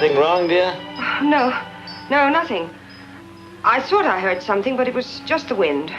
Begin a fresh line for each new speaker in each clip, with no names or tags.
Anything wrong, dear?
No, nothing. I thought I heard something, but it was just the wind.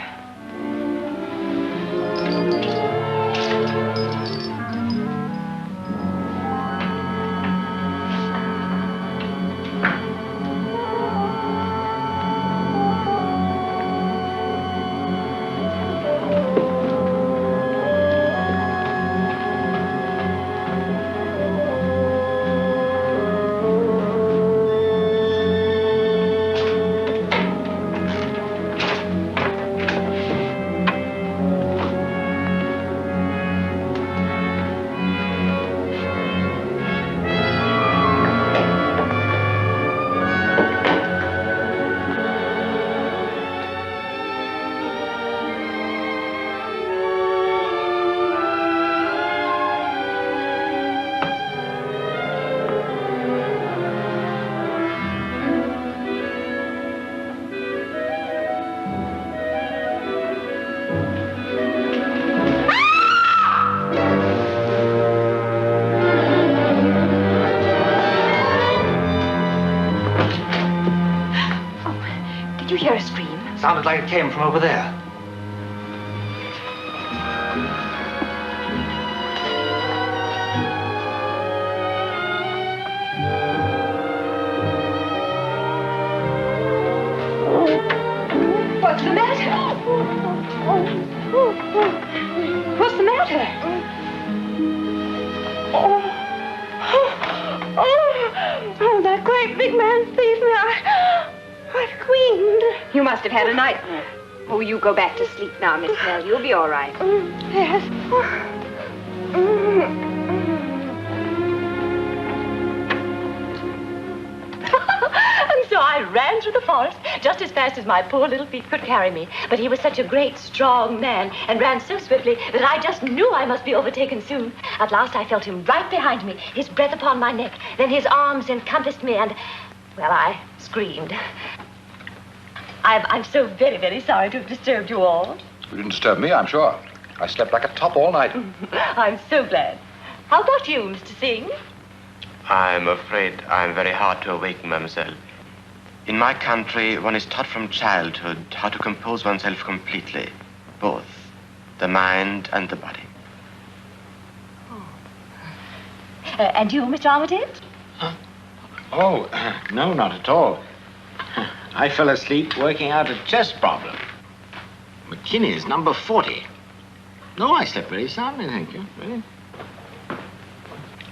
Sounded like it came from over there.
What's the matter? What's the matter? Oh, that great big man seized me. I screamed.
You must have had a nightmare. Oh, you go back to sleep now, Miss Nell. You'll be all right.
Yes.
And so I ran through the forest just as fast as my poor little feet could carry me. But he was such a great, strong man and ran so swiftly that I just knew I must be overtaken soon. At last I felt him right behind me, his breath upon my neck. Then his arms encompassed me and, well, I screamed. I'm so very, very sorry to have disturbed you all.
You didn't disturb me, I'm sure. I slept like a top all night.
I'm so glad. How about you, Mr. Singh?
I'm afraid I'm very hard to awaken, mademoiselle. In my country, one is taught from childhood how to compose oneself completely, both the mind and the body.
And you, Mr. Armitage?
Huh? Oh, no, not at all. I fell asleep working out a chess problem. McKinney's number 40. No, I slept very soundly, thank you. Really?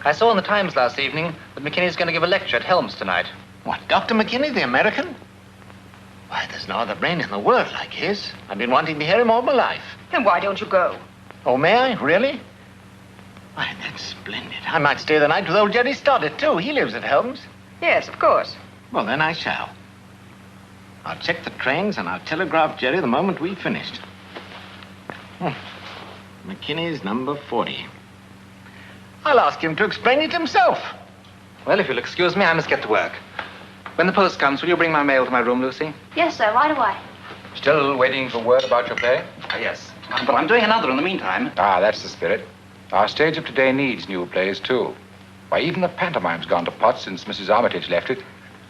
I saw in the Times last evening that McKinney's going to give a lecture at Helms tonight.
What, Dr. McKinney, the American? Why, there's no other brain in the world like his. I've been wanting to hear him all my life.
Then why don't you go?
Oh, may I? Really? Why, that's splendid. I might stay the night with old Jerry Stoddard, too. He lives at Helms.
Yes, of course.
Well, then I shall. I'll check the trains and I'll telegraph Jerry the moment we've finished. McKinney's number 40. I'll ask him to explain it himself.
Well, if you'll excuse me, I must get to work. When the post comes, will you bring my mail to my room, Lucy?
Yes, sir, right away.
Still waiting for word about your play?
Yes. But I'm doing another in the meantime.
Ah, that's the spirit. Our stage of today needs new plays, too. Why, even the pantomime's gone to pot since Mrs. Armitage left it.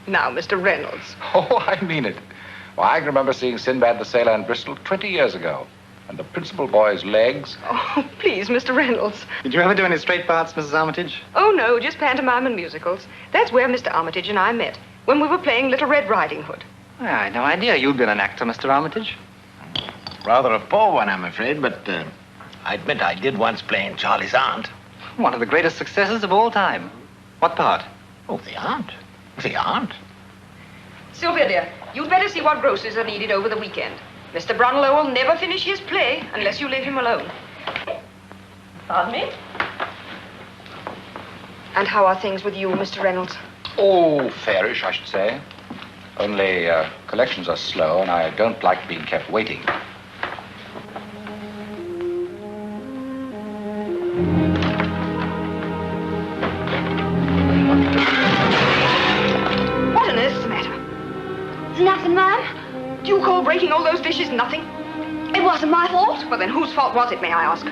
Now, Mr. Reynolds.
Oh, I mean it. Why, I can remember seeing Sinbad the Sailor in Bristol 20 years ago. And the principal boy's legs.
Oh, please, Mr. Reynolds.
Did you ever do any straight parts, Mrs. Armitage?
Oh, no, just pantomime and musicals. That's where Mr. Armitage and I met, when we were playing Little Red Riding Hood.
I had no idea you'd been an actor, Mr. Armitage.
Rather a poor one, I'm afraid, but I admit I did once play in Charlie's Aunt.
One of the greatest successes of all time. What part?
Oh, the aunt. The aunt.
Sylvia, dear, you'd better see what groceries are needed over the weekend. Mr. Brunlow will never finish his play unless you leave him alone. Pardon me? And how are things with you, Mr. Reynolds?
Oh, fairish, I should say. Only collections are slow, and I don't like being kept waiting.
What on earth's the matter?
Nothing, ma'am.
Do you call breaking all those dishes nothing?
It wasn't my fault.
Well, then whose fault was it, may I ask?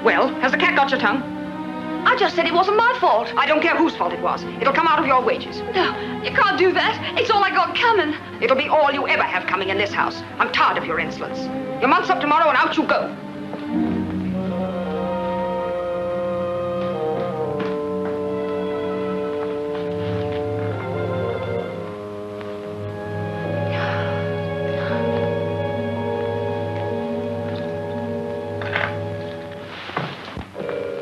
Well, has the cat got your tongue? I just said it wasn't my fault. I don't care whose fault it was. It'll come out of your wages.
No, you can't do that. It's all I got coming.
It'll be all you ever have coming in this house. I'm tired of your insolence. Your month's up tomorrow and out you go.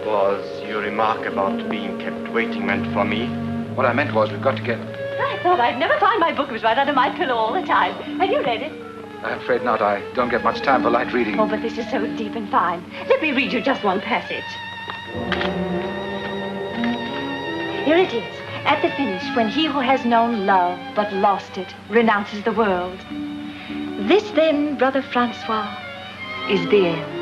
Was your remark about being kept waiting meant for me?
What I meant was we've got to get...
I thought I'd never find my book. It was right under my pillow all the time. Have you read it?
I'm afraid not. I don't get much time for light reading.
Oh, but this is so deep and fine. Let me read you just one passage. Here it is, at the finish, when he who has known love but lost it renounces the world. This then, Brother Francois, is the end.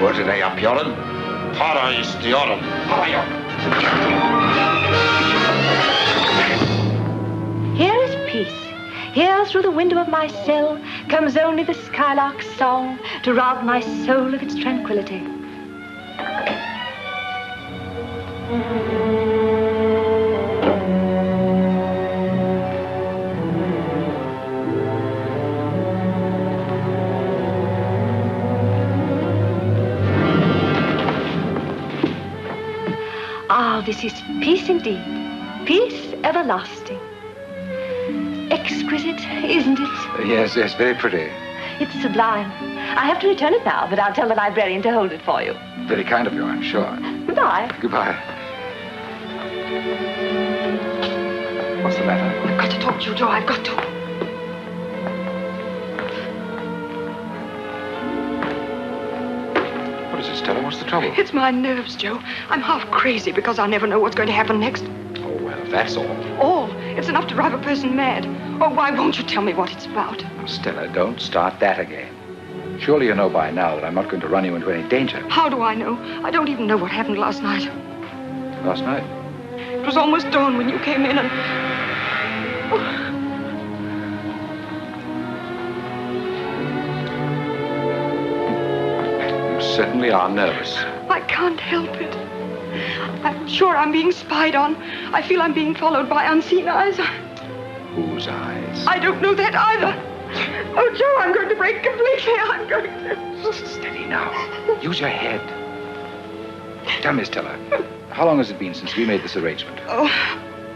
Worden ei apioren, para istioren.
Here is peace. Here through the window of my cell comes only the skylark's song to rob my soul of its tranquility. Ah, this is peace indeed. Peace everlasting. Exquisite, isn't it?
Yes, very pretty.
It's sublime. I have to return it now, but I'll tell the librarian to hold it for you.
Very kind of you, I'm sure.
Goodbye.
Goodbye. What's the matter?
I've got to talk to you, Joe. I've got to.
What is it, Stella? What's the trouble?
It's my nerves, Joe. I'm half crazy because I never know what's going to happen next.
Oh, well, if that's all.
All. It's enough to drive a person mad. Oh, why won't you tell me what it's about?
Stella, don't start that again. Surely you know by now that I'm not going to run you into any danger.
How do I know? I don't even know what happened last night.
Last night?
It was almost dawn when you came in and...
You certainly are nervous.
I can't help it. I'm sure I'm being spied on. I feel I'm being followed by unseen eyes.
Whose eyes?
I don't know that either. Oh, Joe, I'm going to break completely. I'm going to...
Steady now. Use your head. Tell me, Stella, how long has it been since we made this arrangement?
Oh,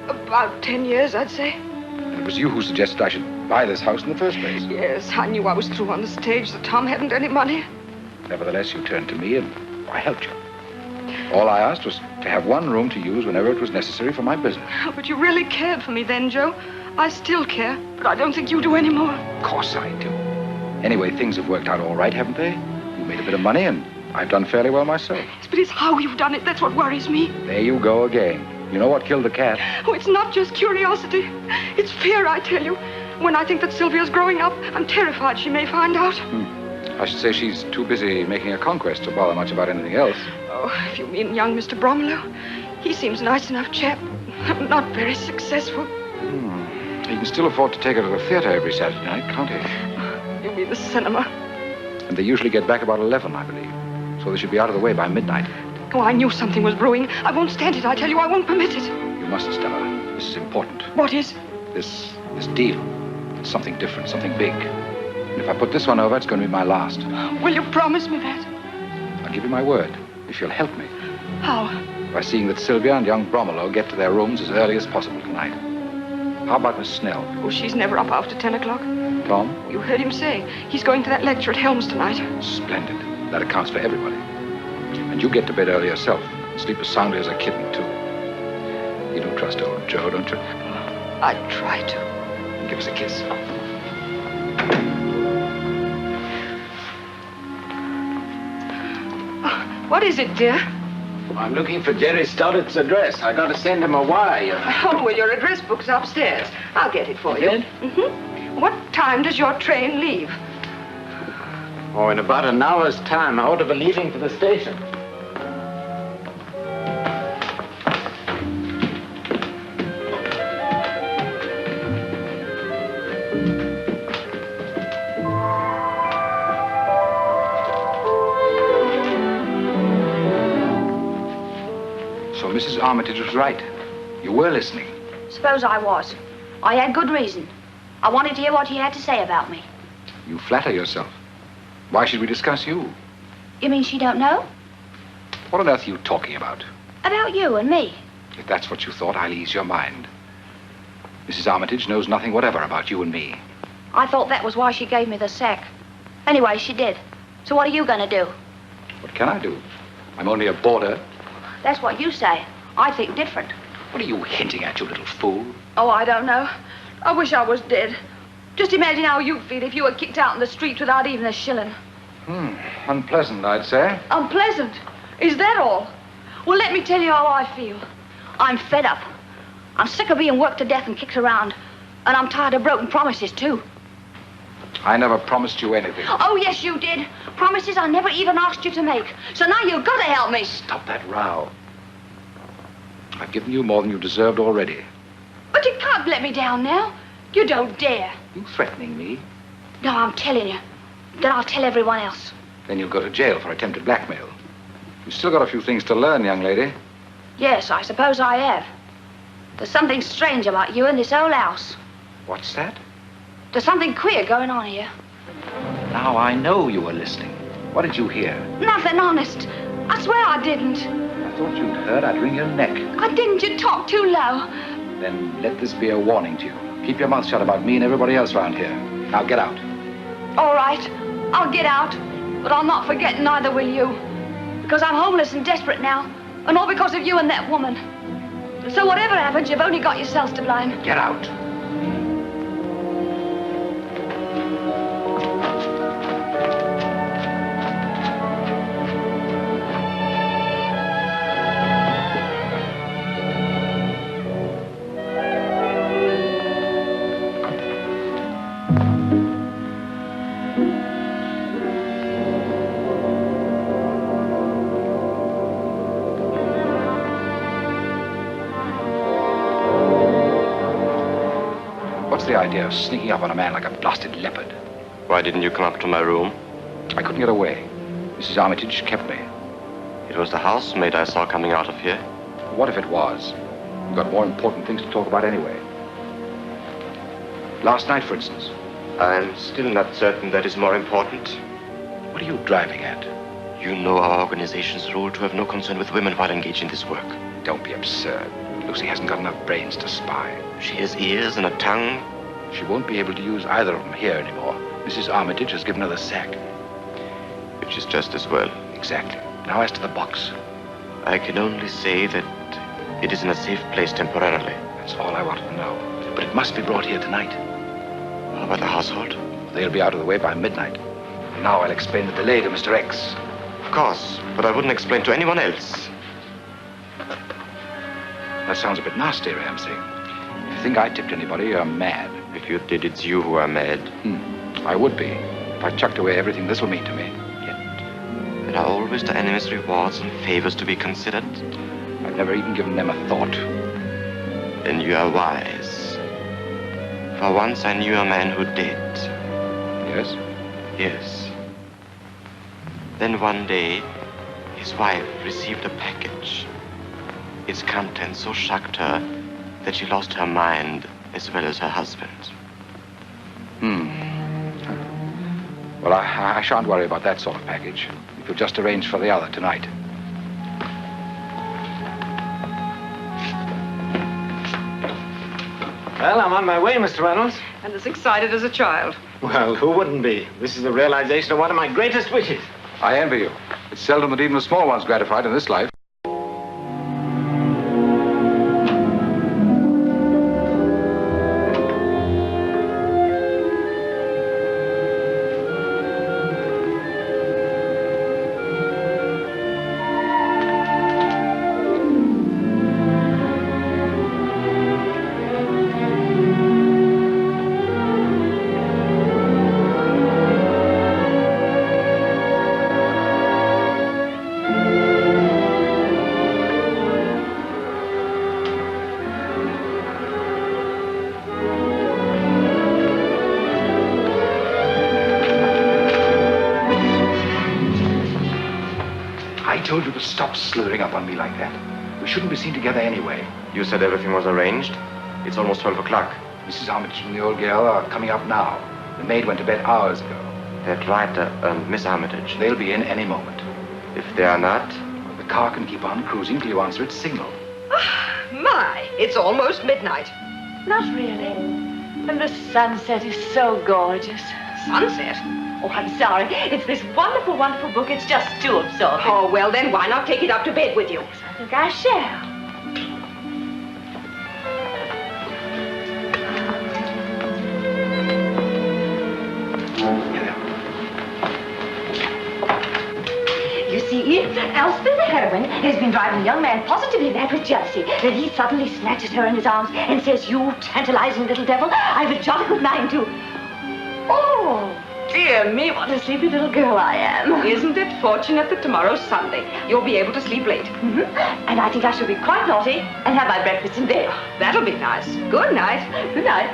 about 10 years, I'd say.
It was you who suggested I should buy this house in the first place.
Yes, I knew I was through on the stage, that Tom hadn't any money.
Nevertheless, you turned to me and I helped you. All I asked was to have one room to use whenever it was necessary for my business.
Oh, but you really cared for me then, Joe. I still care, but I don't think you do anymore.
Of course I do. Anyway, things have worked out all right, haven't they? You made a bit of money and I've done fairly well myself.
Yes, but it's how you've done it that's what worries me.
There you go again. You know what killed the cat?
Oh, it's not just curiosity. It's fear, I tell you. When I think that Sylvia's growing up, I'm terrified she may find out.
I should say she's too busy making a conquest to bother much about anything else.
Oh, if you mean young Mr. Bromlow, he seems a nice enough chap. Not very successful.
He can still afford to take her to the theater every Saturday night, can't he?
You mean the cinema?
And they usually get back about 11, I believe. So they should be out of the way by midnight.
Oh, I knew something was brewing. I won't stand it, I tell you. I won't permit it.
You mustn't, Stella. This is important.
What is?
This deal. It's something different, something big. And if I put this one over, it's going to be my last.
Will you promise me that?
I'll give you my word, if you'll help me.
How?
By seeing that Sylvia and young Bromlow get to their rooms as early as possible tonight. How about Miss Snell?
Oh, she's never up after 10 o'clock.
Tom?
You heard him say. He's going to that lecture at Helms tonight.
Splendid. That accounts for everybody. And you get to bed early yourself. Sleep as soundly as a kitten, too. You don't trust old Joe, don't you?
I try to.
Give us a kiss.
What is it, dear?
I'm looking for Jerry Stoddart's address. I got to send him a wire, you know.
Oh, well, your address book's upstairs. I'll get it for you.
Did?
Mm-hmm. What time does your train leave?
Oh, in about an hour's time. I ought to be leaving for the station.
So Mrs. Armitage was right. You were listening.
Suppose I was. I had good reason. I wanted to hear what he had to say about me.
You flatter yourself. Why should we discuss you?
You mean she don't know?
What on earth are you talking about?
About you and me.
If that's what you thought, I'll ease your mind. Mrs. Armitage knows nothing whatever about you and me.
I thought that was why she gave me the sack. Anyway, she did. So what are you going to do?
What can I do? I'm only a boarder.
That's what you say. I think different.
What are you hinting at, you little fool?
Oh, I don't know. I wish I was dead. Just imagine how you'd feel if you were kicked out in the street without even a shilling.
Unpleasant, I'd say.
Unpleasant? Is that all? Well, let me tell you how I feel.
I'm fed up. I'm sick of being worked to death and kicked around. And I'm tired of broken promises, too.
I never promised you anything.
Oh, yes, you did. Promises I never even asked you to make. So now you've got to help me.
Stop that row. I've given you more than you deserved already.
But you can't let me down now. You don't dare.
You threatening me?
No, I'm telling you. Then I'll tell everyone else.
Then you'll go to jail for attempted blackmail. You've still got a few things to learn, young lady.
Yes, I suppose I have. There's something strange about you and this old house.
What's that?
There's something queer going on here.
Now I know you were listening. What did you hear?
Nothing, honest. I swear I didn't.
I thought you'd heard I'd wring your neck.
I didn't. You talk too low.
Then let this be a warning to you. Keep your mouth shut about me and everybody else around here. Now get out.
All right. I'll get out. But I'll not forget, neither will you. Because I'm homeless and desperate now. And all because of you and that woman. So whatever happens, you've only got yourselves to blame.
Get out. What's the idea of sneaking up on a man like a blasted leopard?
Why didn't you come up to my room?
I couldn't get away. Mrs. Armitage kept me.
It was the housemaid I saw coming out of here.
What if it was? We've got more important things to talk about anyway. Last night, for instance.
I'm still not certain that is more important.
What are you driving at?
You know our organization's rule to have no concern with women while engaged in this work.
Don't be absurd. Lucy hasn't got enough brains to spy.
She has ears and a tongue.
She won't be able to use either of them here anymore. Mrs. Armitage has given her the sack.
Which is just as well.
Exactly. Now as to the box.
I can only say that it is in a safe place temporarily.
That's all I wanted to know. But it must be brought here tonight.
How about the household?
They'll be out of the way by midnight. Now I'll explain the delay to Mr. X.
Of course, but I wouldn't explain to anyone else.
That sounds a bit nasty, Ramsey. If you think I tipped anybody, you're mad.
If you did, it's you who are mad.
I would be. If I chucked away everything this will mean to me.
There are always the enemy's rewards and favors to be considered.
I've never even given them a thought.
Then you are wise. For once I knew a man who did.
Yes?
Yes. Then one day, his wife received a package. Its contents so shocked her that she lost her mind as well as her husband.
Well, I shan't worry about that sort of package. If you'll just arrange for the other tonight.
Well, I'm on my way, Mr. Reynolds.
And as excited as a child.
Well, who wouldn't be? This is the realization of one of my greatest wishes.
I envy you. It's seldom that even the small one's gratified in this life. I told you to stop slithering up on me like that. We shouldn't be seen together anyway.
You said everything was arranged. It's almost 12 o'clock.
Mrs. Armitage and the old girl are coming up now. The maid went to bed hours ago.
That right, Miss Armitage.
They'll be in any moment.
If they are not,
The car can keep on cruising till you answer its signal.
My, it's almost midnight.
Not really. And the sunset is so gorgeous.
Sunset?
Oh, I'm sorry. It's this wonderful, wonderful book. It's just too absorbing.
Oh, well, then why not take it up to bed with you?
I think I shall. You see, Elspeth the heroine has been driving a young man positively mad with jealousy. Then he suddenly snatches her in his arms and says, "You tantalizing little devil, I've a jolly good mind to..." Oh, dear me, what a sleepy little girl I am.
Isn't it fortunate that tomorrow's Sunday? You'll be able to sleep late.
And I think I shall be quite naughty and have my breakfast in bed.
That'll be nice. Good night.
Good night.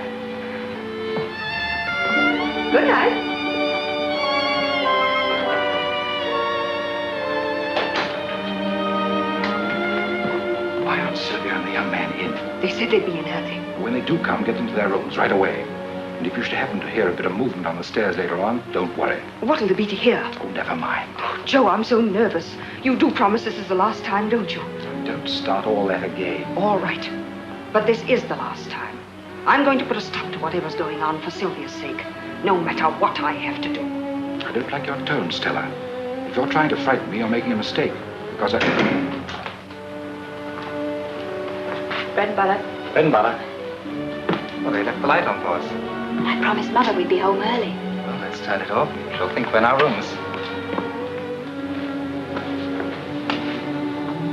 Good night.
Why aren't Sylvia and the young man in?
They said they'd be in early.
When they do come, get them to their rooms right away. And if you should happen to hear a bit of movement on the stairs later on, don't worry.
What'll there be to hear?
Oh, never mind.
Joe, I'm so nervous. You do promise this is the last time, don't you?
Don't start all that again.
All right. But this is the last time. I'm going to put a stop to whatever's going on for Sylvia's sake, no matter what I have to do.
I don't like your tone, Stella. If you're trying to frighten me, you're making a mistake. Because I...
Bread and butter.
Bread and butter. Well, they left the light on for us.
I promised Mother we'd be home early.
Well, let's turn it off. She'll think we're in our rooms.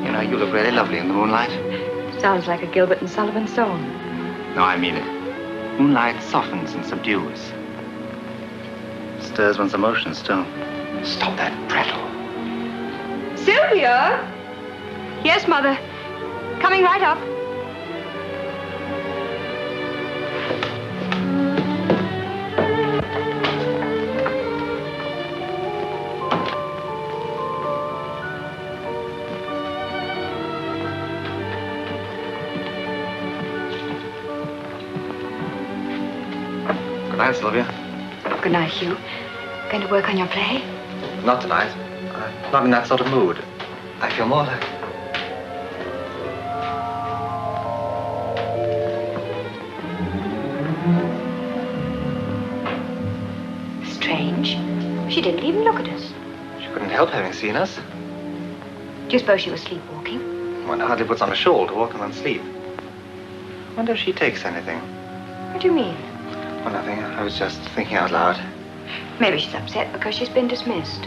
You know, you look really lovely in the moonlight.
Sounds like a Gilbert and Sullivan song.
No, I mean it. Moonlight softens and subdues. Stirs one's emotions, too.
Stop that prattle.
Sylvia? Yes, Mother. Coming right up.
Good night, Sylvia.
Good night, Hugh. Going to work on your play?
Not tonight. I'm not in that sort of mood. I feel more like...
Strange. She didn't even look at us.
She couldn't help having seen us.
Do you suppose she was sleepwalking?
One hardly puts on a shawl to walk in one sleep. I wonder if she takes anything.
What do you mean?
Well, nothing. I was just thinking out loud.
Maybe she's upset because she's been dismissed.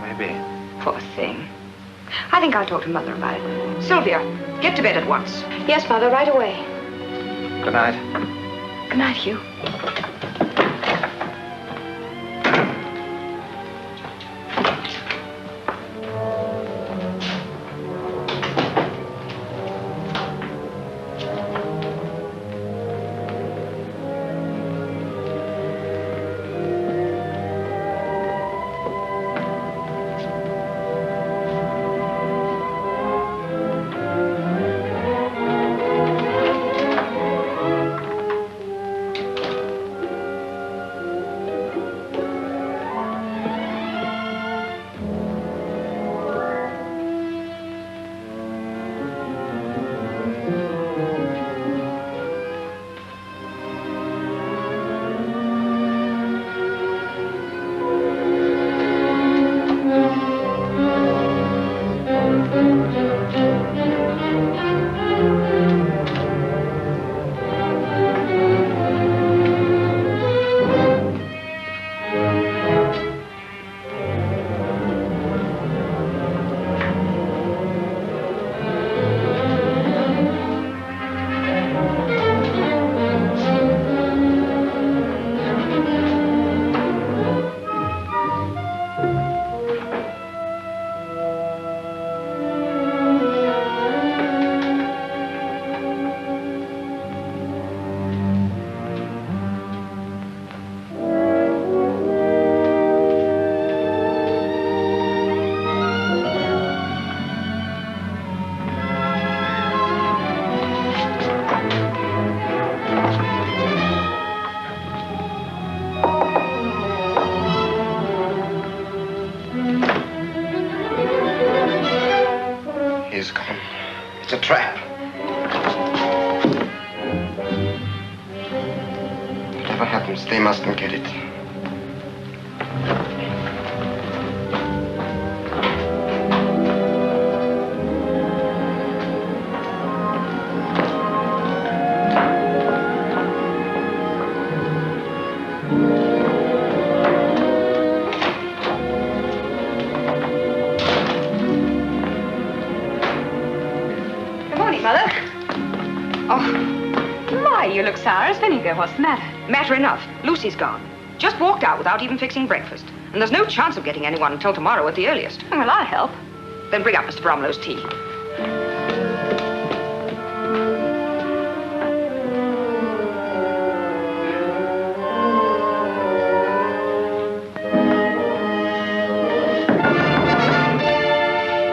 Maybe.
Poor thing. I think I'll talk to Mother about it. Sylvia, get to bed at once.
Yes, Mother, right away.
Good night.
Good night, Hugh.
He's gone. It's a trap. Whatever happens, they mustn't get it.
You look sour as vinegar. What's the matter? Matter enough. Lucy's gone. Just walked out without even fixing breakfast. And there's no chance of getting anyone until tomorrow at the earliest. Well, I'll help. Then bring up Mr. Bromlow's tea.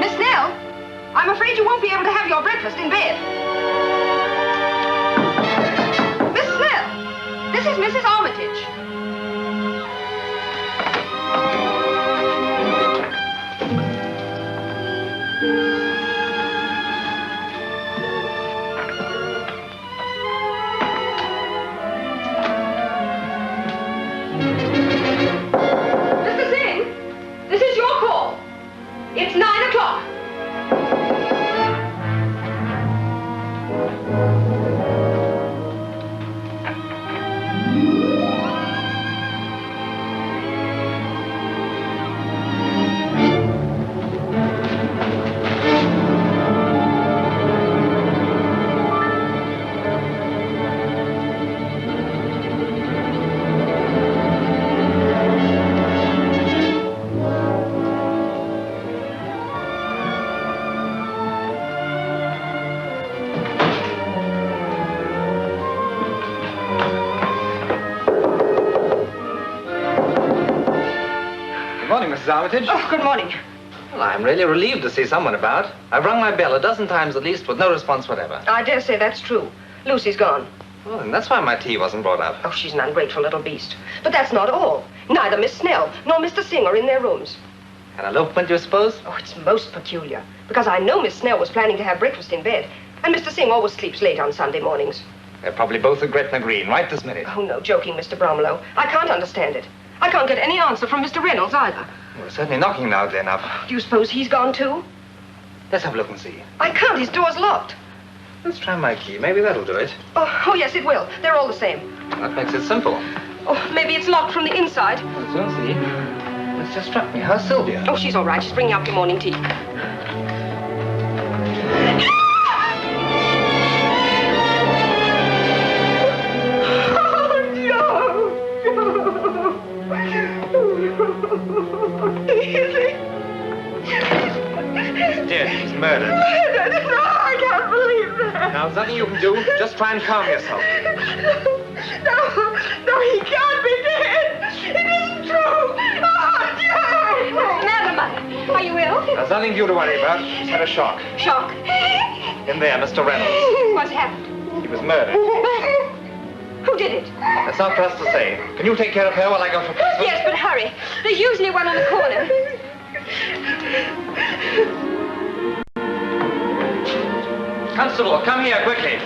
Miss Snell, I'm afraid you won't be able to have your breakfast in bed. This is Mrs. Armitage. Mr. Singh, this is your call. It's 9 o'clock.
Mrs. Armitage.
Oh, good morning.
Well, I'm really relieved to see someone about. I've rung my bell a dozen times at least with no response whatever.
I dare say that's true. Lucy's gone.
Well, and that's why my tea wasn't brought up.
Oh, she's an ungrateful little beast. But that's not all. Neither Miss Snell nor Mr. Singh are in their rooms.
An elopement, you suppose?
Oh, it's most peculiar. Because I know Miss Snell was planning to have breakfast in bed. And Mr. Singh always sleeps late on Sunday mornings.
They're probably both at Gretna Green right this minute.
Oh, no, joking, Mr. Bromlow. I can't understand it. I can't get any answer from Mr. Reynolds either.
We're certainly knocking loudly enough.
Do you suppose he's gone too?
Let's have a look and see.
I can't. His door's locked.
Let's try my key. Maybe that'll do it.
Oh, yes, it will. They're all the same.
That makes it simple.
Oh, maybe it's locked from the inside.
We'll soon see. It's just struck me. How's Sylvia?
Oh, she's all right. She's bringing up your morning tea.
Dead. He's murdered.
No, I can't believe that.
Now, there's nothing you can do. Just try and calm yourself.
No, he can't be dead. It isn't true. Oh, Joe. What's the matter, Mother? Are you ill?
There's nothing for you to worry about. She's had a shock.
Shock.
In there, Mr. Reynolds.
What's happened?
He was murdered.
Who did it?
That's not for us to say. Can you take care of her while I go for breakfast?
Yes, but hurry. There's usually one on the corner.
Constable, come here, quickly.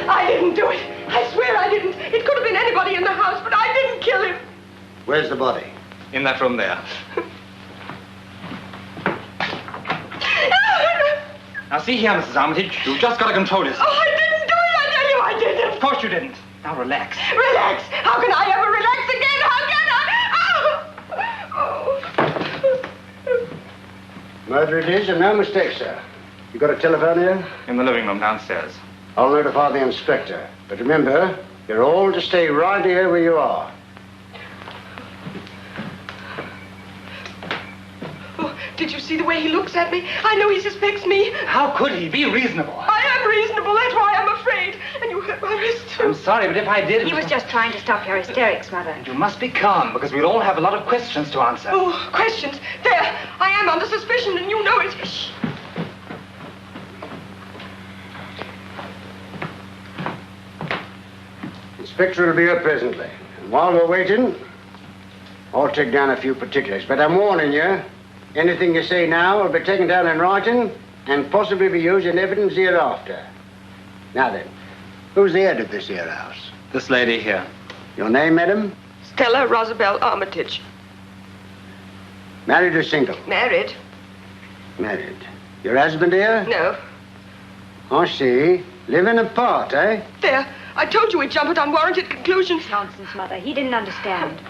I didn't do it. I swear I didn't. It could have been anybody in the house, but I didn't kill him.
Where's the body?
In that room there. Now, see here, Mrs. Armitage. You've just got to control yourself.
Oh, I didn't do it. I tell you I didn't.
Of course you didn't. Now, relax.
Relax. How can I ever relax again? How can I? Oh.
Murder it is, and no mistake, sir. You got a telephone here?
In the living room downstairs.
I'll notify the inspector. But remember, you're all to stay right here where you are.
Oh, did you see the way he looks at me? I know he suspects me.
How could he? Be reasonable.
I am reasonable. That's why I'm afraid. And you hurt my wrist, too.
I'm sorry, but if I did...
He was just trying to stop your hysterics, Mother.
You must be calm, because we'll all have a lot of questions to answer.
Oh, questions. There. I am under suspicion, and you know it. Shh.
Inspector will be up presently. And while we're waiting, I'll take down a few particulars. But I'm warning you, anything you say now will be taken down in writing and possibly be used in evidence hereafter. Now then, who's the head of this here house?
This lady here.
Your name, madam?
Stella Rosabelle Armitage.
Married or single?
Married?
Married. Your husband here?
No.
I see. Living apart, eh?
There. I told you we'd jump at unwarranted conclusions.
Nonsense, Mother. He didn't understand.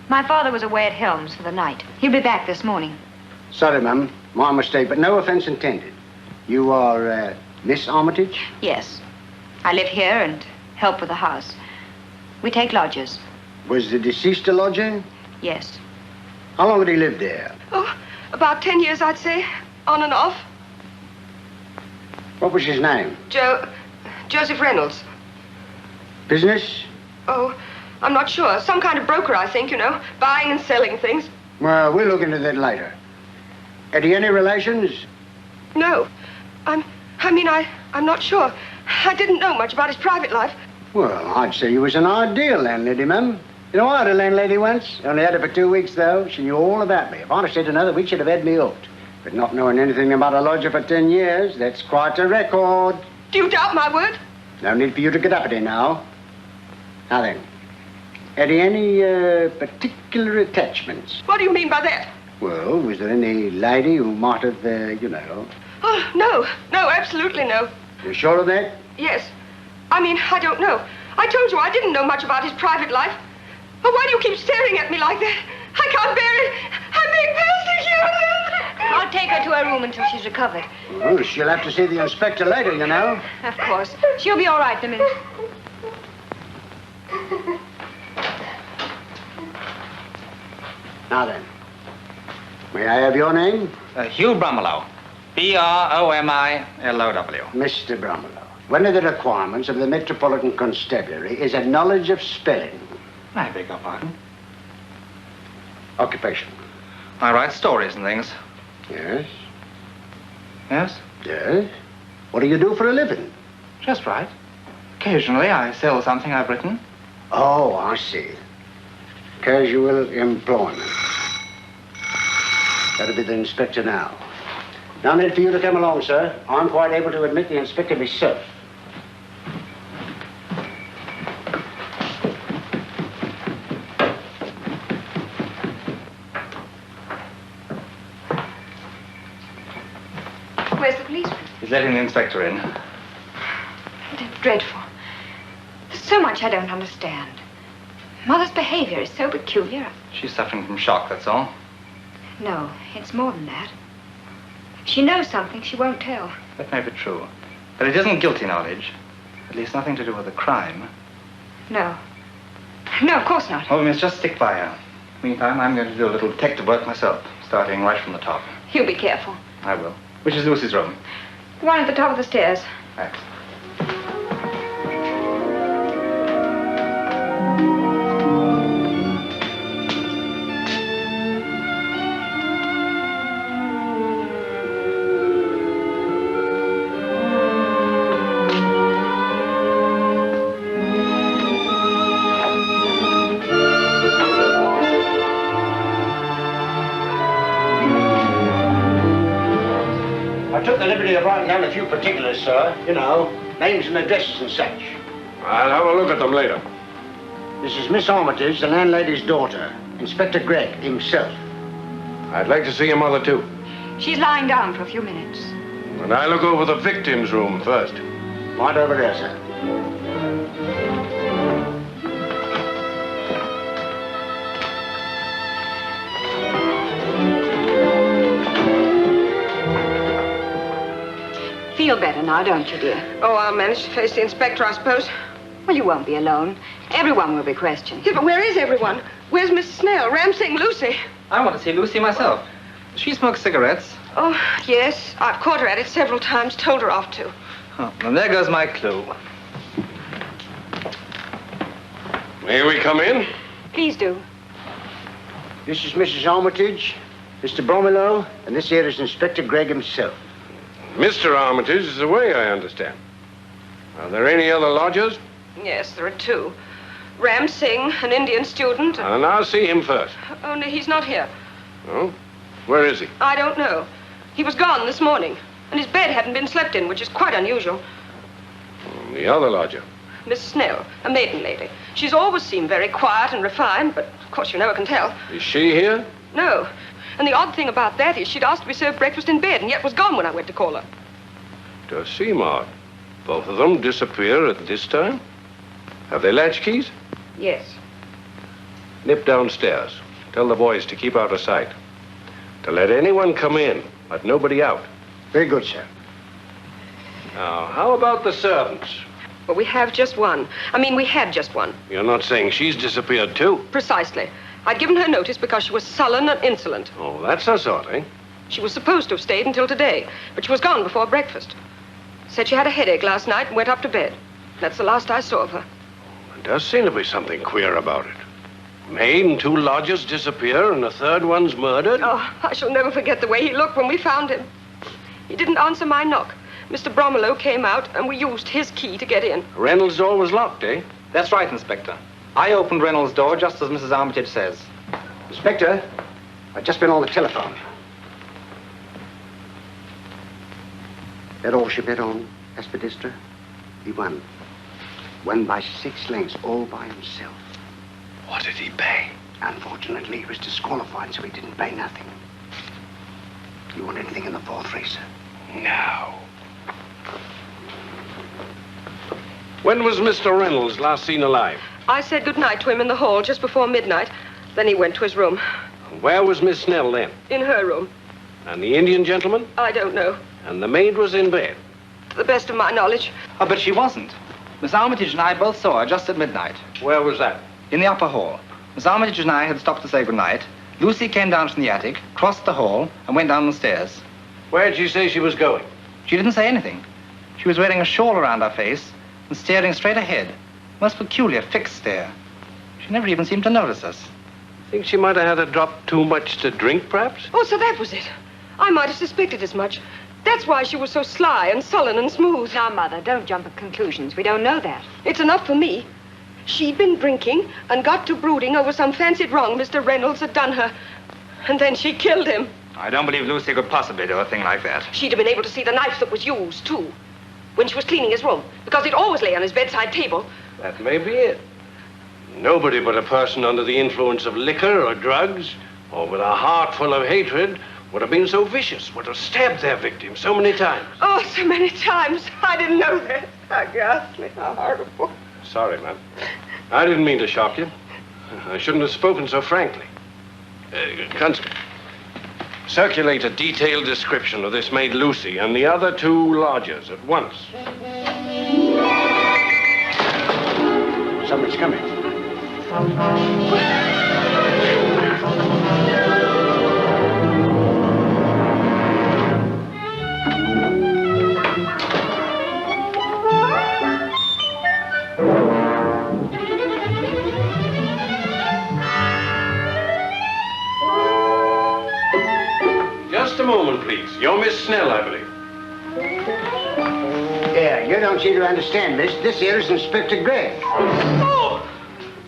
My father was away at Helms for the night. He'll be back this morning.
Sorry, ma'am. My mistake, but no offense intended. You are, Miss Armitage?
Yes. I live here and help with the house. We take lodgers.
Was the deceased a lodger?
Yes.
How long had he lived there?
Oh, about 10 years, I'd say. On and off.
What was his name?
Joseph Reynolds.
Business?
Oh, I'm not sure. Some kind of broker, I think, you know. Buying and selling things.
Well, we'll look into that later. Had he any relations?
No. I'm not sure. I didn't know much about his private life.
Well, I'd say he was an ideal landlady, ma'am. You know, I had a landlady once. Only had her for 2 weeks, though. She knew all about me. If I'd have stayed another week, she'd have had me hooked. But not knowing anything about a lodger for 10 years, that's quite a record.
Do you doubt my word?
No need for you to get up at it now. Now then, had he any particular attachments?
What do you mean by that?
Well, was there any lady who might have, you know...
Oh, no. No, absolutely no.
You sure of that?
Yes. I don't know. I told you I didn't know much about his private life. But why do you keep staring at me like that? I can't bear it. I'm being persecuted.
I'll take her to her room until she's recovered.
Well, she'll have to see the inspector later, you know.
Of course. She'll be all right in a minute.
Now then, may I have your name?
Hugh Bromelow. Bromilow.
Mr. Bromelow, one of the requirements of the Metropolitan Constabulary is a knowledge of spelling.
I beg your pardon.
Occupation.
I write stories and things.
Yes?
Yes?
Yes? What do you do for a living?
Just right. Occasionally I sell something I've written.
Oh, I see. Casual employment. That'll be the inspector now. No need for you to come along, sir. I'm quite able to admit the inspector myself.
Where's the policeman?
He's letting the inspector in.
It's dreadful. There's so much I don't understand. Mother's behavior is so peculiar.
She's suffering from shock, that's all.
No, it's more than that. If she knows something, she won't tell.
That may be true. But it isn't guilty knowledge. At least nothing to do with a crime.
No. No, of course not.
Oh, we must just stick by her. Meantime, I'm going to do a little detective work myself, starting right from the top.
You be careful.
I will. Which is Lucy's room?
The one at the top of the stairs.
Thanks.
I took the liberty of writing down a few particulars, sir. You know, names and addresses and such.
I'll have a look at them later.
This is Miss Armitage, the landlady's daughter. Inspector Gregg himself.
I'd like to see your mother, too.
She's lying down for a few minutes.
And I'll look over the victim's room first.
Right over there, sir.
Feel better now, don't you, dear?
Oh, I'll manage to face the inspector, I suppose.
Well, you won't be alone. Everyone will be questioned.
Yeah, but where is everyone? Where's Miss Snell, Ramsing, Lucy?
I want to see Lucy myself. She smokes cigarettes.
Oh, yes. I've caught her at it several times, told her off to.
Oh, and there goes my clue.
May we come in?
Please do.
This is Mrs. Armitage, Mr. Bromelow, and this here is Inspector Gregg himself.
Mr. Armitage is away, I understand. Are there any other lodgers?
Yes, there are two. Ram Singh, an Indian student.
And I'll see him first.
Only he's not here.
Oh? Where is he?
I don't know. He was gone this morning, and his bed hadn't been slept in, which is quite unusual.
The other lodger.
Miss Snell, a maiden lady. She's always seemed very quiet and refined, but of course you never can tell.
Is she here?
No. And the odd thing about that is she'd asked to be served breakfast in bed, and yet was gone when I went to call her.
Does seem odd. Both of them disappear at this time? Have they latchkeys?
Yes.
Nip downstairs. Tell the boys to keep out of sight. To let anyone come in, but nobody out.
Very good, sir.
Now, how about the servants?
Well, we have just one. We had just one.
You're not saying she's disappeared too?
Precisely. I'd given her notice because she was sullen and insolent.
Oh, that's her sort, eh?
She was supposed to have stayed until today, but she was gone before breakfast. Said she had a headache last night and went up to bed. That's the last I saw of her.
There does seem to be something queer about it. Maid and 2 lodgers disappear and the third one's murdered?
Oh, I shall never forget the way he looked when we found him. He didn't answer my knock. Mr. Bromelow came out and we used his key to get in.
Reynolds' door was locked, eh?
That's right, Inspector. I opened Reynolds' door just as Mrs. Armitage says.
Inspector, I've just been on the telephone. That all she bet on, Aspidistra? He won. Won by 6 lengths, all by himself.
What did he pay?
Unfortunately, he was disqualified, so he didn't pay nothing. You want anything in the 4th racer?
No. When was Mr. Reynolds last seen alive?
I said goodnight to him in the hall just before midnight. Then he went to his room.
Where was Miss Snell then?
In her room.
And the Indian gentleman?
I don't know.
And the maid was in bed?
To the best of my knowledge.
Oh, but she wasn't. Miss Armitage and I both saw her just at midnight.
Where was that?
In the upper hall. Miss Armitage and I had stopped to say goodnight. Lucy came down from the attic, crossed the hall, and went down the stairs.
Where did she say she was going?
She didn't say anything. She was wearing a shawl around her face and staring straight ahead. Most peculiar, fixed stare. She never even seemed to notice us.
Think she might have had a drop too much to drink, perhaps?
Oh, so that was it. I might have suspected as much. That's why she was so sly and sullen and smooth.
Now, Mother, don't jump at conclusions. We don't know that.
It's enough for me. She'd been drinking and got to brooding over some fancied wrong Mr. Reynolds had done her. And then she killed him.
I don't believe Lucy could possibly do a thing like that.
She'd have been able to see the knife that was used, too, when she was cleaning his room, because it always lay on his bedside table.
That may be it. Nobody but a person under the influence of liquor or drugs, or with a heart full of hatred, would have been so vicious, would have stabbed their victim so many times.
Oh, so many times. I didn't know that. How ghastly, how horrible.
Sorry, ma'am. I didn't mean to shock you. I shouldn't have spoken so frankly. Constable, circulate a detailed description of this maid Lucy and the other 2 lodgers at once.
Someone's coming.
Just a moment, please. You're Miss Snell, I believe.
Yeah, you don't seem to understand, miss. This here is Inspector Gregg.
Oh!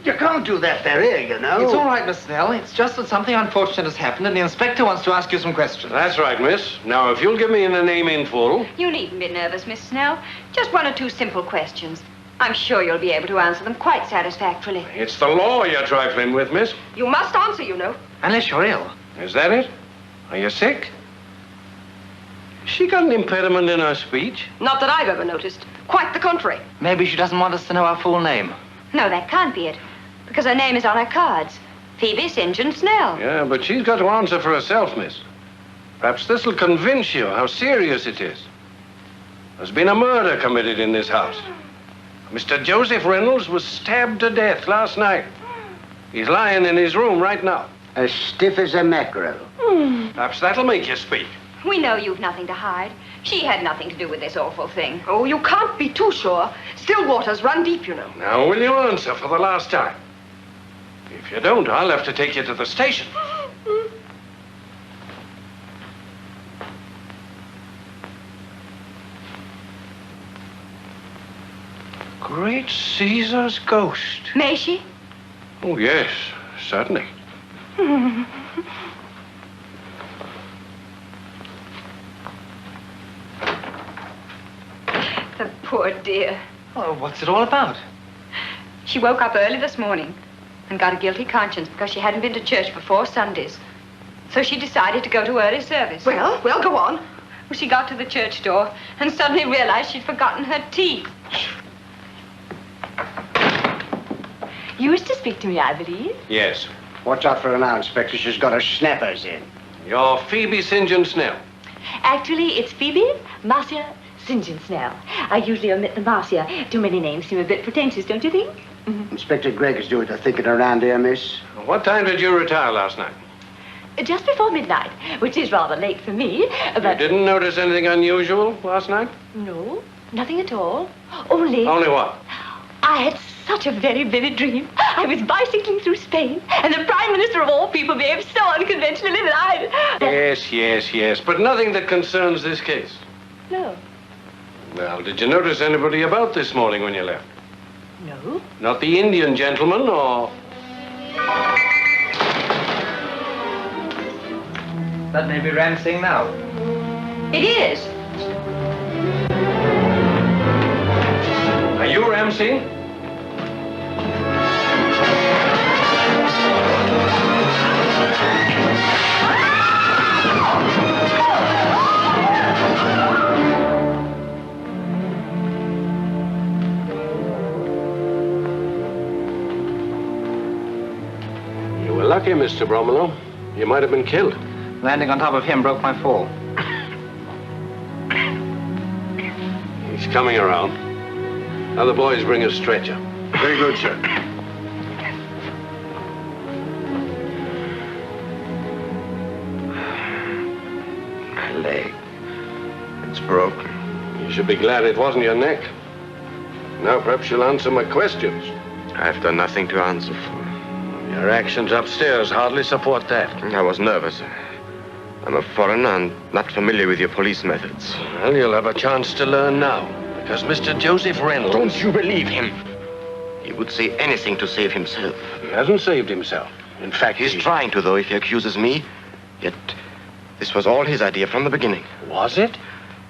You can't do that there, you know.
It's all right, Miss Snell. It's just that something unfortunate has happened, and the inspector wants to ask you some questions.
That's right, miss. Now, if you'll give me the name in full.
You needn't be nervous, Miss Snell. Just 1 or 2 simple questions. I'm sure you'll be able to answer them quite satisfactorily.
It's the law you're trifling with, miss.
You must answer, you know.
Unless you're ill.
Is that it? Are you sick? She got an impediment in her speech?
Not that I've ever noticed. Quite the contrary.
Maybe she doesn't want us to know our full name.
No, that can't be it. Because her name is on her cards. Phoebe St. John Snell.
Yeah, but she's got to answer for herself, miss. Perhaps this'll convince you how serious it is. There's been a murder committed in this house. Mr. Joseph Reynolds was stabbed to death last night. He's lying in his room right now.
As stiff as a mackerel.
Perhaps that'll make you speak.
We know you've nothing to hide. She had nothing to do with this awful thing.
Oh, you can't be too sure. Still waters run deep, you know.
Now, will you answer for the last time? If you don't, I'll have to take you to the station. great Caesar's ghost.
May she?
Oh, yes, certainly.
The poor dear.
Oh, what's it all about?
She woke up early this morning and got a guilty conscience because she hadn't been to church for 4 Sundays. So she decided to go to early service.
Well, go on.
Well, she got to the church door and suddenly realized she'd forgotten her teeth.
You wish to speak to me, I believe.
Yes.
Watch out for her now, Inspector. She's got her snappers in.
You're Phoebe St. John Snell.
Actually, it's Phoebe Marcia St. John Snell. I usually omit the Marcia. Too many names seem a bit pretentious, don't you think?
Inspector Gregg is doing the thinking around here, miss.
What time did you retire last night?
Just before midnight, which is rather late for me, but...
You didn't notice anything unusual last night?
No, nothing at all. Only...
Only what?
I had such a very vivid dream. I was bicycling through Spain, and the Prime Minister of all people behaved so unconventionally that
Yes, but nothing that concerns this case.
No.
Well, did you notice anybody about this morning when you left?
No.
Not the Indian gentleman, or...
That may be Ramsing now.
It is.
Are you Ramsey? You were lucky, Mr. Bromelo. You might have been killed.
Landing on top of him broke my fall.
He's coming around. Other boys bring a stretcher.
Very good, sir.
My leg. It's broken.
You should be glad it wasn't your neck. Now perhaps you'll answer my questions.
I've done nothing to answer for.
Your actions upstairs hardly support that.
I was nervous. I'm a foreigner and not familiar with your police methods.
Well, you'll have a chance to learn now, because Mr. Joseph Reynolds...
Don't you believe him? He would say anything to save himself.
He hasn't saved himself. In fact,
He's trying to, though, if he accuses me. Yet, this was all his idea from the beginning.
Was it?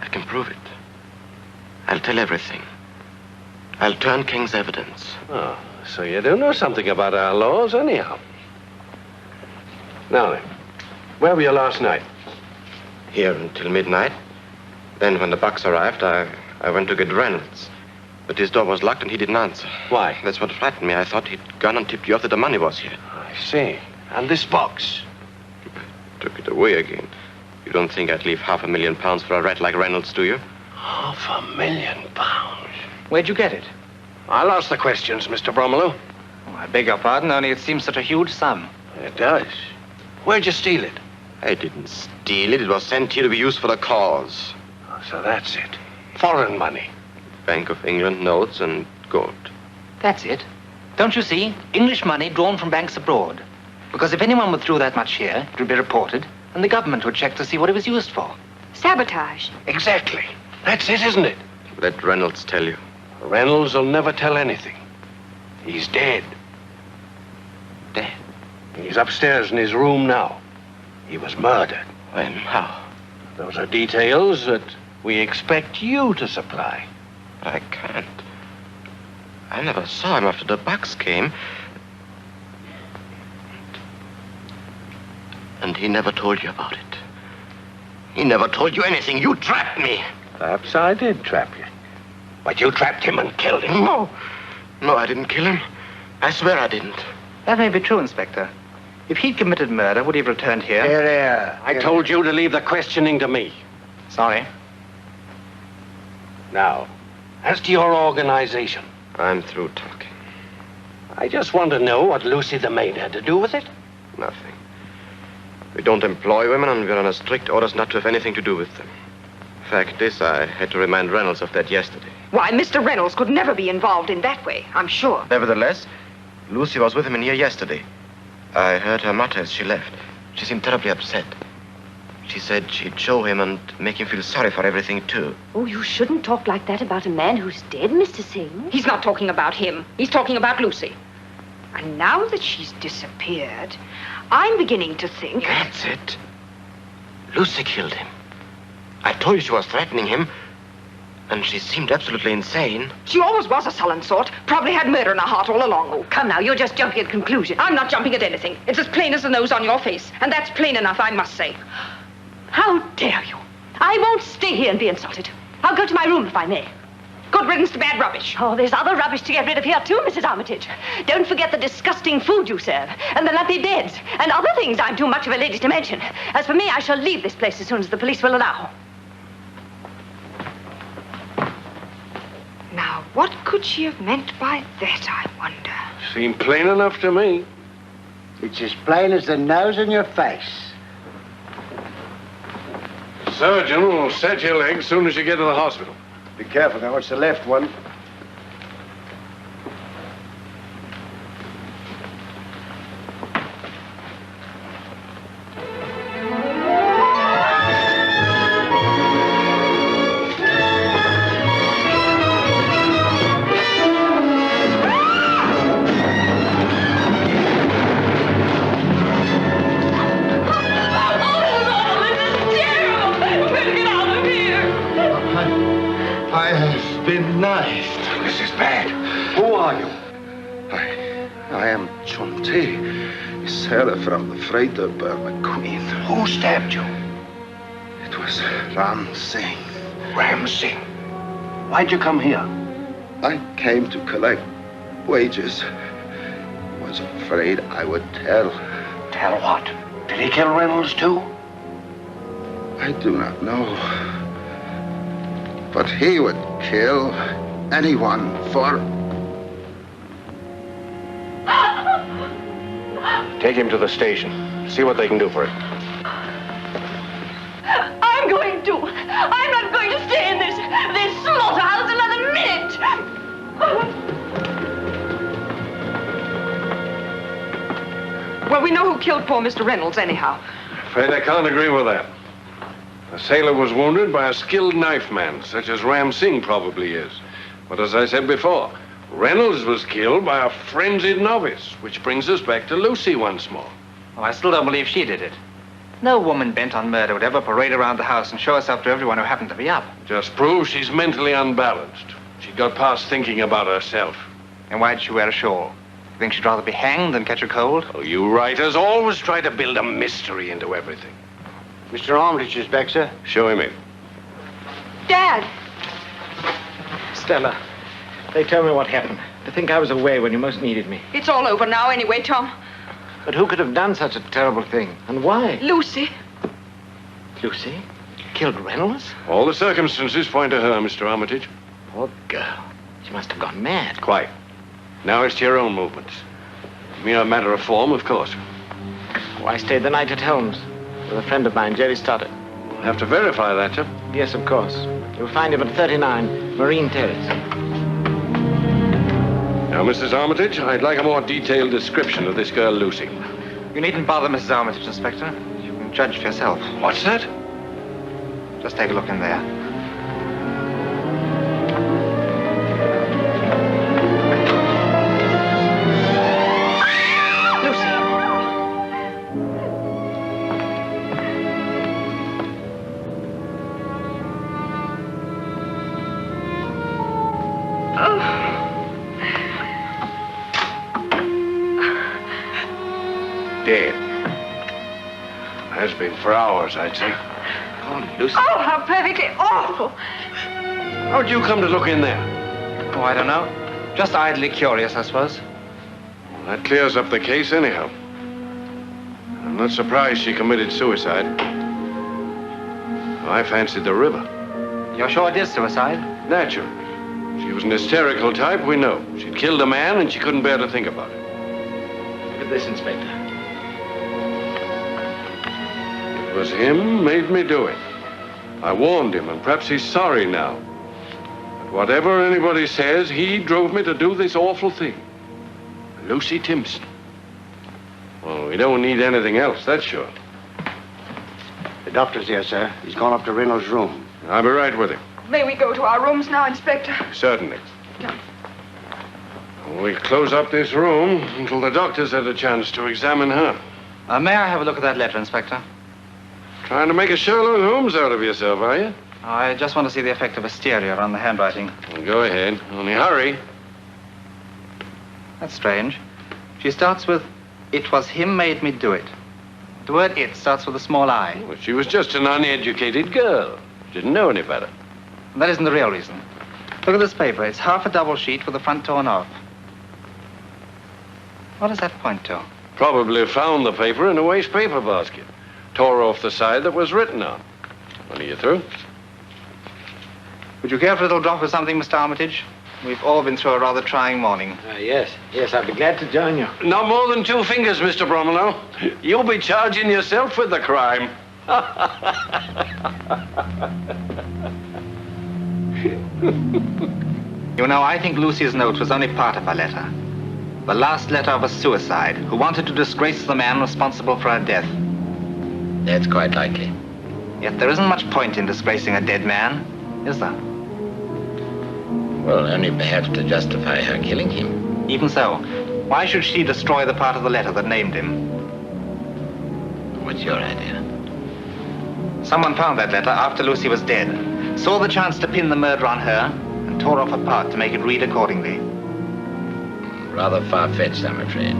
I can prove it. I'll tell everything. I'll turn King's evidence.
Oh, so you do know something about our laws, anyhow. Now then, where were you last night?
Here until midnight. Then, when the bucks arrived, I went to get Reynolds. But his door was locked and he didn't answer.
Why?
That's what frightened me. I thought he'd gone and tipped you off that the money was here.
I see. And this box?
Took it away again. You don't think I'd leave £500,000 for a rat like Reynolds, do you?
£500,000?
Where'd you get it?
I'll ask the questions, Mr. Bromelo.
Oh, I beg your pardon, only it seems such a huge sum.
It does. Where'd you steal it?
I didn't steal it. It was sent here to be used for the cause.
Oh, so that's it. Foreign money.
Bank of England notes and gold.
That's it. Don't you see? English money drawn from banks abroad. Because if anyone withdrew that much here, it would be reported, and the government would check to see what it was used for.
Sabotage.
Exactly. That's it, isn't it?
Let Reynolds tell you.
Reynolds will never tell anything. He's dead.
Dead?
He's upstairs in his room now. He was murdered.
When? How?
Those are details that we expect you to supply.
But I can't. I never saw him after the bucks came. And he never told you about it. He never told you anything. You trapped me.
Perhaps I did trap you. But you trapped him and killed him.
No. No, I didn't kill him. I swear I didn't.
That may be true, Inspector. If he'd committed murder, would he have returned here?
Here.
I told you to leave the questioning to me.
Sorry.
Now, as to your organization,
I'm through talking.
I just want to know what Lucy the maid had to do with it.
Nothing. We don't employ women, and we're under strict orders not to have anything to do with them. Fact is, I had to remind Reynolds of that yesterday.
Why, Mr. Reynolds could never be involved in that way, I'm sure.
Nevertheless, Lucy was with him in here yesterday. I heard her mutter as she left. She seemed terribly upset. She said she'd show him and make him feel sorry for everything, too.
Oh, you shouldn't talk like that about a man who's dead, Mr. Singh.
He's not talking about him. He's talking about Lucy. And now that she's disappeared, I'm beginning to think...
That's it. Lucy killed him. I told you she was threatening him, and she seemed absolutely insane.
She always was a sullen sort. Probably had murder in her heart all along.
Oh, come now, you're just jumping at conclusions.
I'm not jumping at anything. It's as plain as the nose on your face. And that's plain enough, I must say.
How dare you? I won't stay here and be insulted. I'll go to my room if I may.
Good riddance to bad rubbish.
Oh, there's other rubbish to get rid of here, too, Mrs. Armitage. Don't forget the disgusting food you serve, and the lumpy beds, and other things I'm too much of a lady to mention. As for me, I shall leave this place as soon as the police will allow.
Now, what could she have meant by that, I wonder?
Seemed plain enough to me.
It's as plain as the nose on your face.
Surgeon will set your leg as soon as you get to the hospital.
Be careful now, it's the left one.
I have been knifed.
This is bad.
Who are you?
I am Chonti, a sailor from the freighter Burma Queen.
Who stabbed you?
It was Ram Singh.
Ram Singh. Why'd you come here?
I came to collect wages. Was afraid I would tell.
Tell what? Did he kill Reynolds too?
I do not know. But he would kill anyone for...
Take him to the station. See what they can do for him.
I'm going to. I'm not going to stay in this slaughterhouse another minute.
Well, we know who killed poor Mr. Reynolds, anyhow.
Afraid I can't agree with that. The sailor was wounded by a skilled knife man, such as Ram Singh probably is. But as I said before, Reynolds was killed by a frenzied novice, which brings us back to Lucy once more.
Oh, I still don't believe she did it. No woman bent on murder would ever parade around the house and show herself to everyone who happened to be up.
Just proves she's mentally unbalanced. She got past thinking about herself.
And why'd she wear a shawl? You think she'd rather be hanged than catch a cold?
Oh, you writers always try to build a mystery into everything.
Mr. Armitage is back, sir.
Show him in.
Dad!
Stella, they told me what happened. To think I was away when you most needed me.
It's all over now anyway, Tom.
But who could have done such a terrible thing? And why?
Lucy.
Lucy? Killed Reynolds?
All the circumstances point to her, Mr. Armitage.
Poor girl. She must have gone mad.
Quite. Now it's to your own movements. Mere matter of form, of course.
Oh, I stayed the night at Helms with a friend of mine, Jerry Stoddard.
We'll have to verify that, sir.
Yes, of course. You'll find him at 39 Marine Terrace.
Now, Mrs. Armitage, I'd like a more detailed description of this girl, Lucy.
You needn't bother, Mrs. Armitage, Inspector. You can judge for yourself.
What's that?
Just take a look in there.
Dead. Has been for hours, I'd say.
Oh, Lucy.
Oh, how perfectly awful.
How'd you come to look in there?
Oh, I don't know. Just idly curious, I suppose.
Well, that clears up the case anyhow. I'm not surprised she committed suicide. I fancied the river.
You're sure it is suicide?
Naturally. She was an hysterical type, we know. She'd killed a man and she couldn't bear to think about it.
Look at this, Inspector.
It was him made me do it. I warned him, and perhaps he's sorry now. But whatever anybody says, he drove me to do this awful thing. Lucy Timpson. Well, we don't need anything else, that's sure.
doctor's here, sir. He's gone up to Reynolds' room.
I'll be right with him.
May we go to our rooms now, Inspector?
Certainly. We close up this room until the doctor's had a chance to examine her.
May I have a look at that letter, Inspector?
Trying to make a Sherlock Holmes out of yourself, are you?
I just want to see the effect of hysteria on the handwriting.
Well, go ahead. Only hurry.
That's strange. She starts with, "It was him made me do it." The word "it" starts with a small I.
Well, she was just an uneducated girl. Didn't know any better.
That isn't the real reason. Look at this paper. It's half a double sheet with the front torn off. What does that point to?
Probably found the paper in a waste paper basket. Tore off the side that was written on. When are you through?
Would you care for a little drop of something, Mr. Armitage? We've all been through a rather trying morning.
Yes, I'd be glad to join you.
Not more than 2 fingers, Mr. Bromwell. You'll be charging yourself with the crime.
You know, I think Lucy's note was only part of her letter. The last letter of a suicide who wanted to disgrace the man responsible for her death.
That's quite likely.
Yet there isn't much point in disgracing a dead man, is there?
Well, only perhaps to justify her killing him.
Even so, why should she destroy the part of the letter that named him?
What's your idea?
Someone found that letter after Lucy was dead, saw the chance to pin the murder on her, and tore off a part to make it read accordingly.
Rather far-fetched, I'm afraid.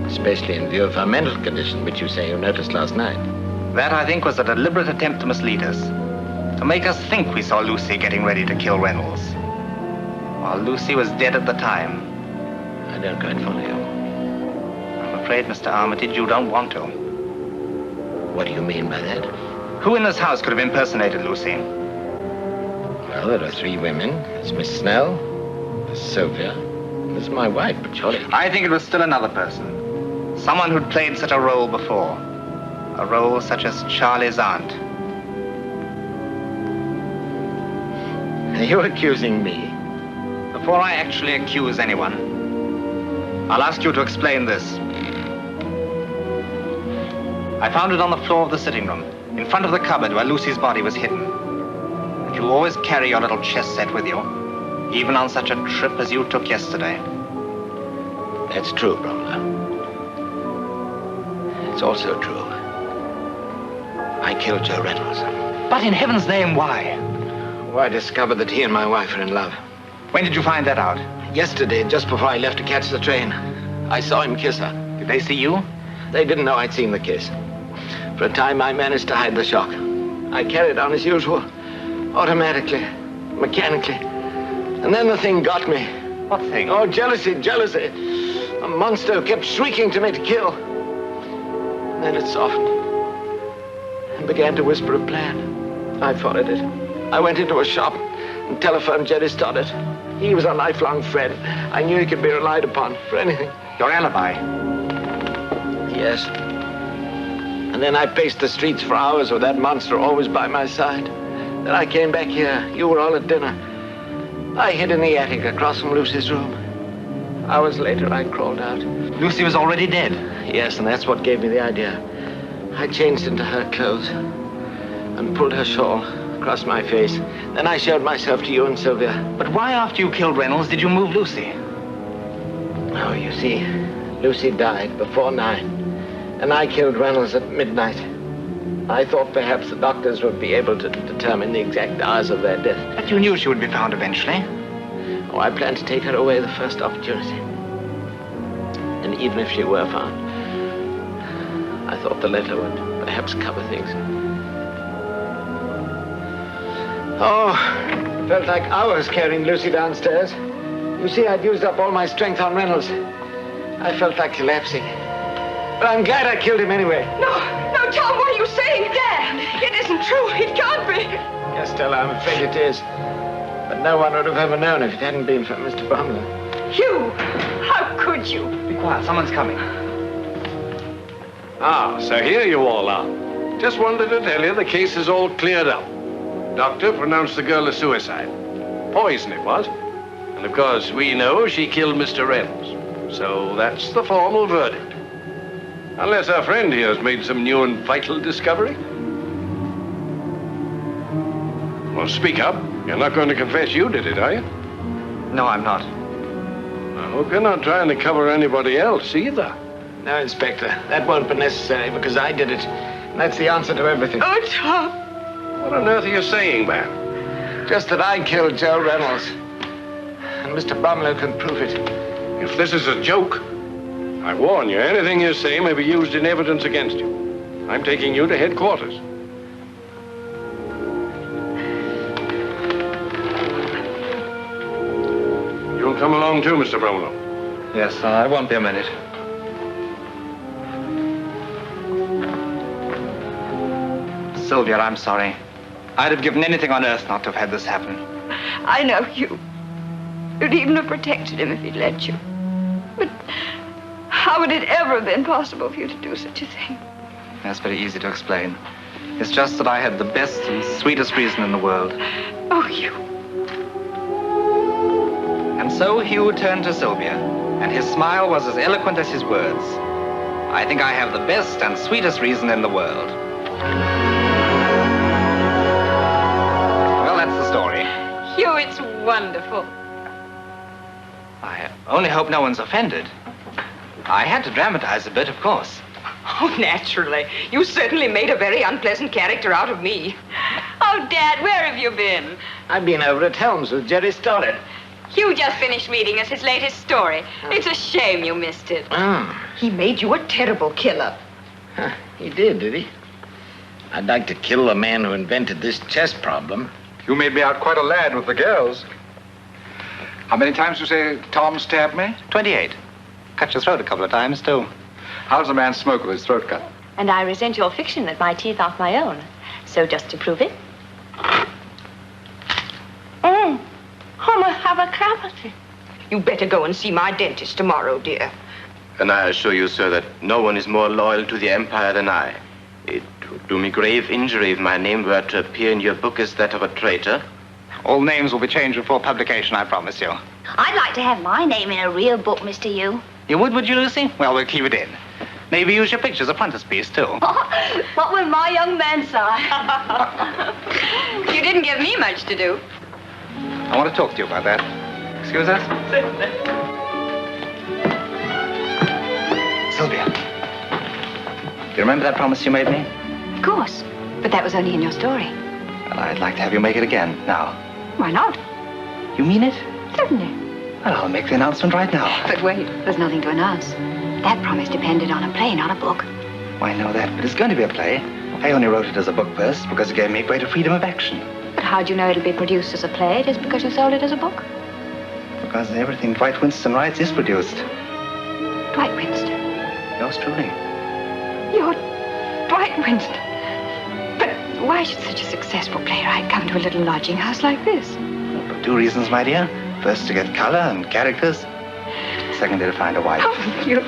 Especially in view of her mental condition, which you say you noticed last night.
That, I think, was a deliberate attempt to mislead us. To make us think we saw Lucy getting ready to kill Reynolds. While Lucy was dead at the time.
I don't quite follow you.
I'm afraid, Mr. Armitage, you don't want to.
What do you mean by that?
Who in this house could have impersonated Lucy?
Well, there are 3 women. There's Miss Snell, there's Sophia, there's my wife, but surely...
I think it was still another person. Someone who'd played such a role before. A role such as Charlie's aunt.
Are you accusing me?
Before I actually accuse anyone, I'll ask you to explain this. I found it on the floor of the sitting room, in front of the cupboard where Lucy's body was hidden. And you always carry your little chess set with you, even on such a trip as you took yesterday.
That's true, Bromwell. It's also true. I killed Joe Reynolds.
But in heaven's name, why?
Well, I discovered that he and my wife are in love.
When did you find that out?
Yesterday, just before I left to catch the train. I saw him kiss her.
Did they see you?
They didn't know I'd seen the kiss. For a time, I managed to hide the shock. I carried on as usual, automatically, mechanically. And then the thing got me.
What thing?
Oh, jealousy, jealousy. A monster who kept shrieking to me to kill. And then it softened and began to whisper a plan. I followed it. I went into a shop and telephoned Jerry Stoddart. He was a lifelong friend. I knew he could be relied upon for anything.
Your alibi?
Yes. And then I paced the streets for hours with that monster always by my side. Then I came back here. You were all at dinner. I hid in the attic across from Lucy's room. Hours later, I crawled out.
Lucy was already dead?
Yes, and that's what gave me the idea. I changed into her clothes and pulled her shawl across my face. Then I showed myself to you and Sylvia.
But why, after you killed Reynolds, did you move Lucy?
Oh, you see, Lucy died before 9, and I killed Reynolds at midnight. I thought perhaps the doctors would be able to determine the exact hours of their death.
But you knew she would be found eventually.
Oh, I planned to take her away the first opportunity. And even if she were found, I thought the letter would perhaps cover things. Oh, it felt like hours carrying Lucy downstairs. You see, I'd used up all my strength on Reynolds. I felt like collapsing. But I'm glad I killed him anyway.
No, Tom, what are you saying? Dad, it isn't true. It can't be.
Yes, Stella, I'm afraid it is. But no one would have ever known if it hadn't been for Mr. Bromwell.
You? How could you?
Be quiet, someone's coming.
Ah, so here you all are. Just wanted to tell you the case is all cleared up. Doctor pronounced the girl a suicide. Poison it was. And of course, we know she killed Mr. Reynolds. So that's the formal verdict. Unless our friend here has made some new and vital discovery. Well, speak up. You're not going to confess you did it, are you?
No, I'm not.
I hope you're not trying to cover anybody else either.
No, Inspector. That won't be necessary because I did it. And that's the answer to everything.
Oh, Tom.
What on earth are you saying, man?
Just that I killed Joe Reynolds. And Mr. Bromlow can prove it.
If this is a joke, I warn you, anything you say may be used in evidence against you. I'm taking you to headquarters. You'll come along too, Mr. Bromlow.
Yes, I won't be a minute. Sylvia, I'm sorry. I'd have given anything on earth not to have had this happen.
I know you. You'd even have protected him if he'd let you. But how would it ever have been possible for you to do such a thing?
That's very easy to explain. It's just that I had the best and sweetest reason in the world.
Oh, Hugh.
And so Hugh turned to Sylvia, and his smile was as eloquent as his words. I think I have the best and sweetest reason in the world. Well, that's the story.
Hugh, it's wonderful.
I only hope no one's offended. I had to dramatize a bit, of course.
Oh, naturally. You certainly made a very unpleasant character out of me. Oh, Dad, where have you been?
I've been over at Helms with Jerry Stoddard.
Hugh just finished reading us his latest story. It's a shame you missed it.
Oh.
He made you a terrible killer.
Huh, he did he? I'd like to kill the man who invented this chess problem.
You made me out quite a lad with the girls. How many times you say Tom stabbed me?
28. Cut your throat a couple of times, too.
How's a man smoke with his throat cut?
And I resent your fiction that my teeth aren't my own. So just to prove it.
Homer, have a cavity. You better go and see my dentist tomorrow, dear.
And I assure you, sir, that no one is more loyal to the Empire than I. It would do me grave injury if my name were to appear in your book as that of a traitor.
All names will be changed before publication, I promise you.
I'd like to have my name in a real book, Mr. Yu.
You would you, Lucy? Well, we'll keep it in. Maybe use your picture as a frontispiece, too.
What will my young man say?
You didn't give me much to do.
I want to talk to you about that. Excuse us? Sylvia. Do you remember that promise you made me?
Of course. But that was only in your story.
Well, I'd like to have you make it again, now.
Why not?
You mean it?
Certainly.
Well, I'll make the announcement right now.
But wait, there's nothing to announce. That promise depended on a play, not a book.
Well, I know that, but it's going to be a play. I only wrote it as a book first because it gave me greater freedom of action.
But how'd you know it'll be produced as a play just because you sold it as a book?
Because everything Dwight Winston writes is produced.
Dwight Winston?
Yours truly.
You're Dwight Winston. But why should such a successful playwright come to a little lodging house like this?
Well, for 2 reasons, my dear. First, to get color and characters. Secondly, to find a wife.
Oh, you...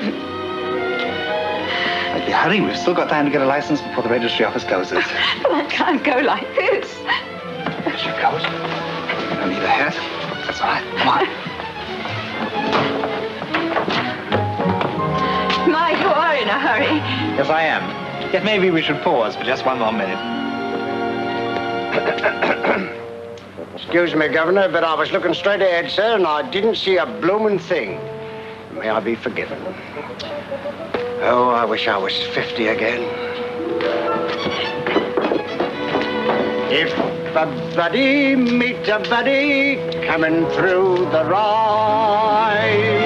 But hurry, we've still got time to get a license before the registry office closes.
But I can't go like this.
There she goes. You don't need a hat. That's all right. Come on.
My, you are in a hurry.
Yes, I am. Yet maybe we should pause for just one more minute.
Excuse me, Governor, but I was looking straight ahead, sir, and I didn't see a blooming thing. May I be forgiven. Oh, I wish I was 50 again. If a buddy meet a buddy coming through the ride,